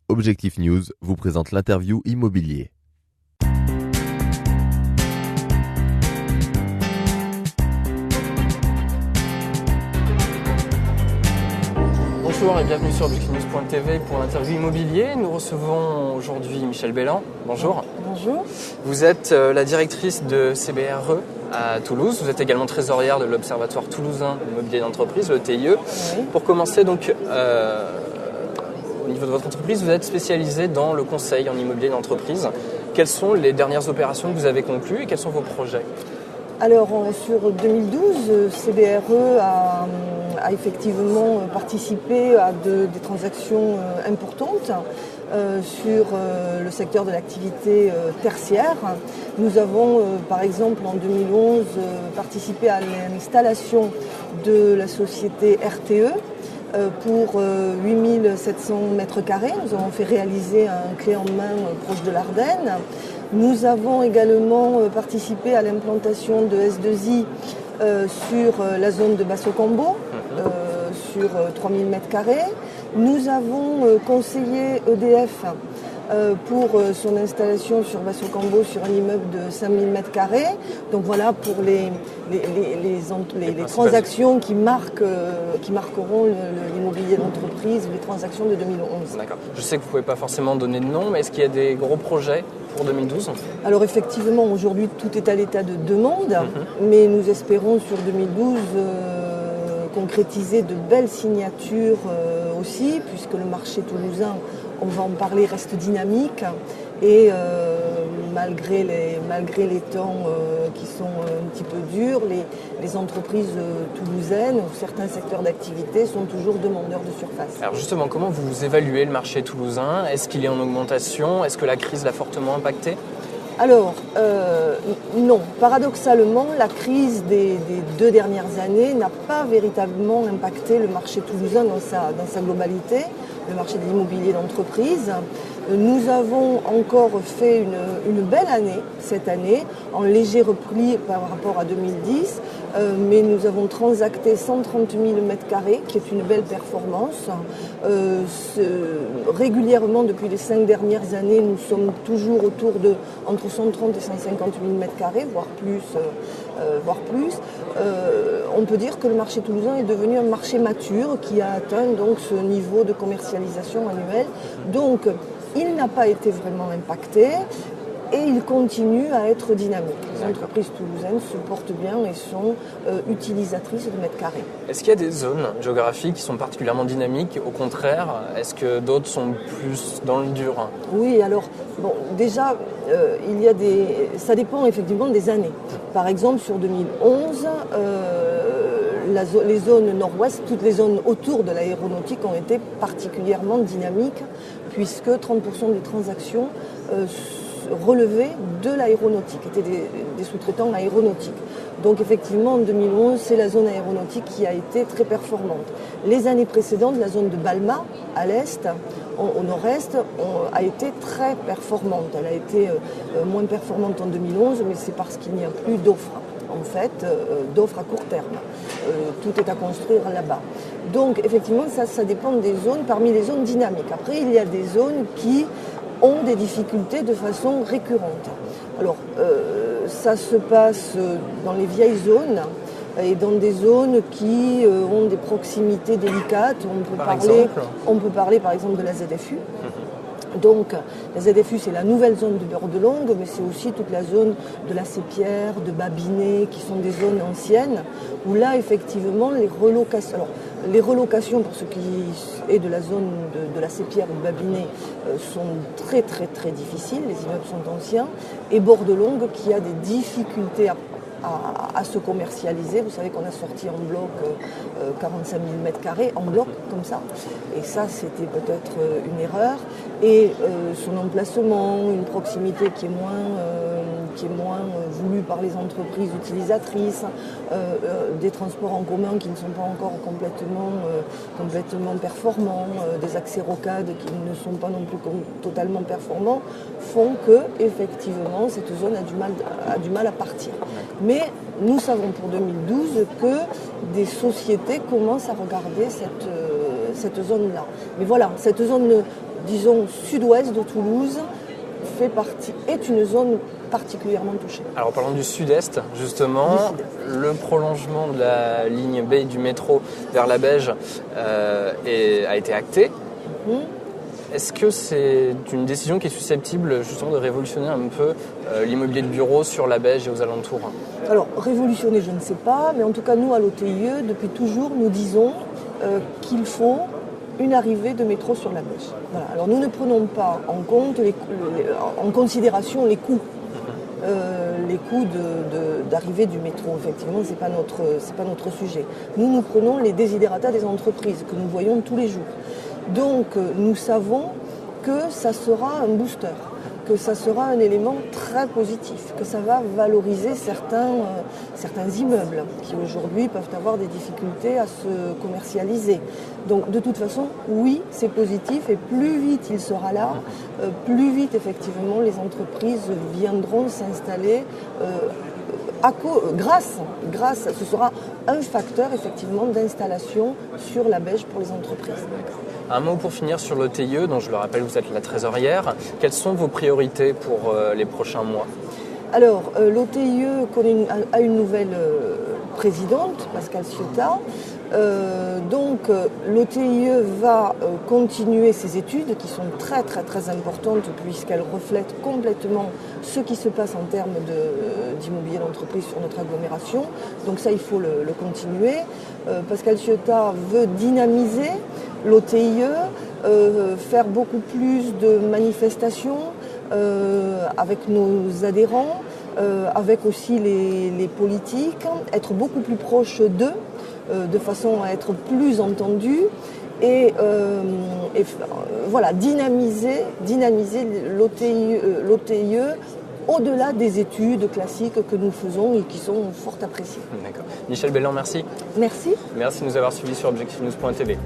Objectif News vous présente l'interview immobilier. Bonjour et bienvenue sur objectifnews.tv pour l'interview immobilier. Nous recevons aujourd'hui Michèle Belland. Bonjour. Bonjour. Vous êtes la directrice de CBRE à Toulouse. Vous êtes également trésorière de l'Observatoire toulousain de l'immobilier d'entreprise, le TIE. Oui. Pour commencer, donc, au niveau de votre entreprise, vous êtes spécialisé dans le conseil en immobilier d'entreprise. Quelles sont les dernières opérations que vous avez conclues et quels sont vos projets ? Alors sur 2012, CBRE a effectivement participé à des transactions importantes sur le secteur de l'activité tertiaire. Nous avons par exemple en 2011 participé à l'installation de la société RTE pour 8700 mètres carrés. Nous avons fait réaliser un clé en main proche de l'Ardenne. Nous avons également participé à l'implantation de S2I sur la zone de Basso-Cambo, sur 3000 mètres carrés. Nous avons conseillé EDF pour son installation sur Basso-Cambo sur un immeuble de 5000 mètres carrés. Donc voilà pour les transactions qui marqueront l'immobilier d'entreprise, les transactions de 2011. D'accord. Je sais que vous ne pouvez pas forcément donner de nom, mais est-ce qu'il y a des gros projets pour 2012 ? Alors effectivement, aujourd'hui, tout est à l'état de demande, mais nous espérons sur 2012 concrétiser de belles signatures aussi, puisque le marché toulousain, on va en parler, reste dynamique et malgré les temps qui sont un petit peu durs, les entreprises toulousaines ou certains secteurs d'activité sont toujours demandeurs de surface. Alors justement, comment vous évaluez le marché toulousain ? Est-ce qu'il est en augmentation ? Est-ce que la crise l'a fortement impacté ? Alors, non. Paradoxalement, la crise des 2 dernières années n'a pas véritablement impacté le marché toulousain dans sa globalité, le marché de l'immobilier d'entreprise. Nous avons encore fait une belle année cette année, en léger repli par rapport à 2010, mais nous avons transacté 130 000 mètres carrés, qui est une belle performance. Régulièrement, depuis les 5 dernières années, nous sommes toujours autour de entre 130 et 150 000 mètres carrés, voire plus. On peut dire que le marché toulousain est devenu un marché mature qui a atteint donc ce niveau de commercialisation annuel. Donc, il n'a pas été vraiment impacté et il continue à être dynamique. Les entreprises toulousaines se portent bien et sont utilisatrices de mètres carrés. Est-ce qu'il y a des zones géographiques qui sont particulièrement dynamiques ? Au contraire, est-ce que d'autres sont plus dans le dur ? Oui, alors, bon, déjà, ça dépend effectivement des années. Par exemple, sur 2011, les zones nord-ouest, toutes les zones autour de l'aéronautique ont été particulièrement dynamiques, puisque 30% des transactions relevaient de l'aéronautique, étaient des sous-traitants aéronautiques. Donc effectivement, en 2011, c'est la zone aéronautique qui a été très performante. Les années précédentes, la zone de Balma, à l'est, au nord-est, a été très performante. Elle a été moins performante en 2011, mais c'est parce qu'il n'y a plus d'offres. En fait, d'offres à court terme. Tout est à construire là-bas. Donc, effectivement, ça dépend des zones, parmi les zones dynamiques. Après, il y a des zones qui ont des difficultés de façon récurrente. Alors, ça se passe dans les vieilles zones et dans des zones qui ont des proximités délicates. On peut parler, par exemple, de la ZFU. Donc, la ZFU, c'est la nouvelle zone de Bordelongue, mais c'est aussi toute la zone de la Sépierre, de Babinet, qui sont des zones anciennes, où là, effectivement, les relocations, pour ce qui est de la zone de la Sépierre ou de Babinet, sont très, très, très difficiles. Les immeubles sont anciens. Et Bordelongue, qui a des difficultés à se commercialiser. Vous savez qu'on a sorti en bloc 45 000 mètres carrés, en bloc comme ça. Et ça, c'était peut-être une erreur. Et son emplacement, une proximité qui est moins voulue par les entreprises utilisatrices, des transports en commun qui ne sont pas encore complètement performants, des accès rocades qui ne sont pas non plus totalement performants, font que, effectivement, cette zone a du mal à partir. Mais nous savons pour 2012 que des sociétés commencent à regarder cette zone-là. Mais voilà, cette zone disons, sud-ouest de Toulouse est une zone particulièrement touchée. Alors parlons du sud-est, justement, le prolongement de la ligne B du métro vers la Beige a été acté. Est-ce que c'est une décision qui est susceptible justement de révolutionner un peu l'immobilier de bureau sur la Beige et aux alentours? Alors révolutionner, je ne sais pas, mais en tout cas nous à l'OTIE, depuis toujours, nous disons qu'il faut une arrivée de métro sur la Beige. Voilà. Alors nous ne prenons pas en considération les coûts. Les coûts d'arrivée du métro, effectivement, c'est pas notre sujet. Nous prenons les desiderata des entreprises que nous voyons tous les jours. Donc nous savons que ça sera un booster, que ça sera un élément très positif, que ça va valoriser certains immeubles qui aujourd'hui peuvent avoir des difficultés à se commercialiser. Donc de toute façon, oui, c'est positif et plus vite il sera là, plus vite effectivement les entreprises viendront s'installer grâce, ce sera un facteur effectivement d'installation sur la Beige pour les entreprises. Un mot pour finir sur l'OTIE, dont je le rappelle, vous êtes la trésorière. Quelles sont vos priorités pour les prochains mois? Alors, l'OTIE a une nouvelle présidente, Pascale Ciotat. Donc, l'OTIE va continuer ses études qui sont très très très importantes puisqu'elles reflètent complètement ce qui se passe en termes d'immobilier d'entreprise sur notre agglomération. Donc ça, il faut le continuer. Pascale Ciotat veut dynamiser l'OTIE, faire beaucoup plus de manifestations avec nos adhérents, avec aussi les politiques, être beaucoup plus proche d'eux, de façon à être plus entendu et voilà, dynamiser l'OTIE au-delà des études classiques que nous faisons et qui sont fort appréciées. D'accord. Michèle Belland, merci. Merci. Merci de nous avoir suivis sur objectivenews.tv.